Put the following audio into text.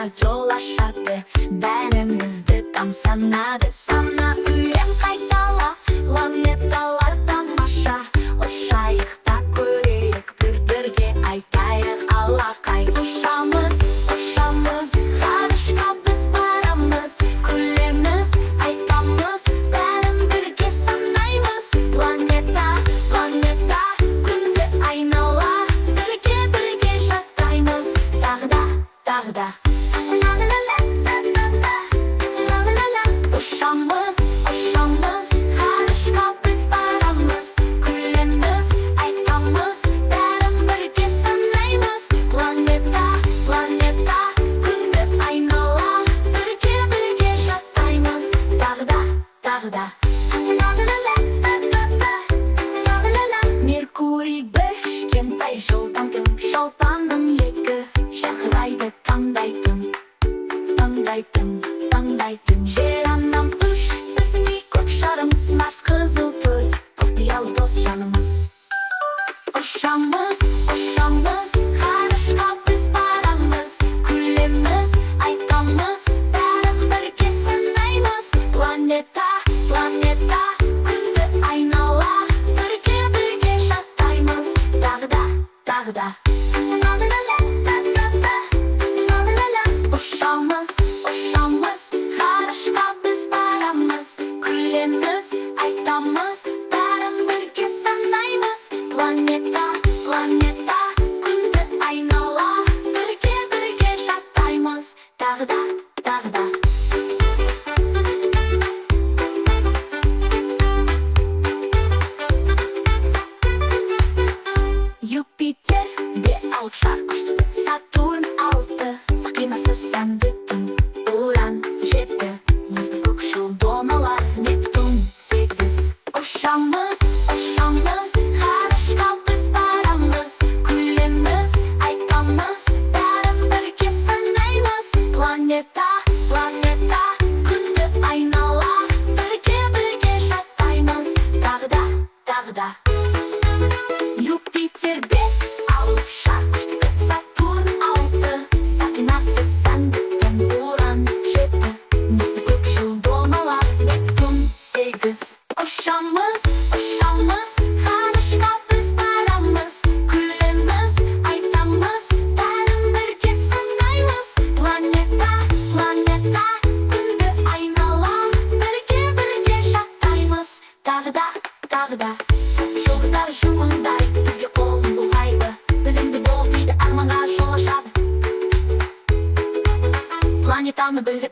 айналаға жол ашады, бәрімізді тамсанады. Сана үйрен қайтала, планеталар тамаша, ұшайық та көрейік, бір-бірге айтайық алақай. Ұшамыз, ғарышқа біз барамыз, күлеміз, айтамыз, бәрін бірге санаймыз. Планета, күнді айнала, бірге жаттаймыз, тағда. Ұшамыз, ғарышқа біз барамыз, күлеміз, айтамыз, бәрін бірге санаймыз. Планета, күнді айнала, бірге жаттаймыз, тағда. Меркурий бір кішкентай шолпанның екі шақырайды таңдайтын. Жер анам үш, біздің көк шарымыз, Марс қызыл төрт, құпиялы дос жанымыз. Ұшамыз, ғарышқа біз барамыз, күлеміз, айтамыз, бәрін бірге санаймыз. Планета, күнді айнала, бірге жаттаймыз, тағда. Ұшамыз, ғарышқа біз барамыз, күлеміз, айтамыз, бәрін бірге санаймыз. Планета, күнді айнала, бірге жаттаймыз, тағда. Юпитер 5 алып шар күшті, Сатурн 6, сақинасы сәнді түн, Уран 7, мұзды көкшіл домалар, Нептун 8. Ұшамыз, ғарышқа біз барамыз, күлеміз, айтамыз, бәрін бірге санаймыз. Планета, күнді айнала, бірге жаттаймыз, тағда. Юпитер 5 алып шар күшті, Сатурн 6, сақинасы сәнді түн, Уран 7, мұзды көкшіл домалар, Нептун 8. Ұшамыз, ғарышқа біз барамыз, күлеміз, айтамыз, бәрін бірге санаймыз. Планета, күнді айнала, бірге жаттаймыз, тағда. Жұлдыздар жымыңдайды, бізге қолын бұлғайды, білімді бол дейді, арманға жол ашады. Планетаны білдік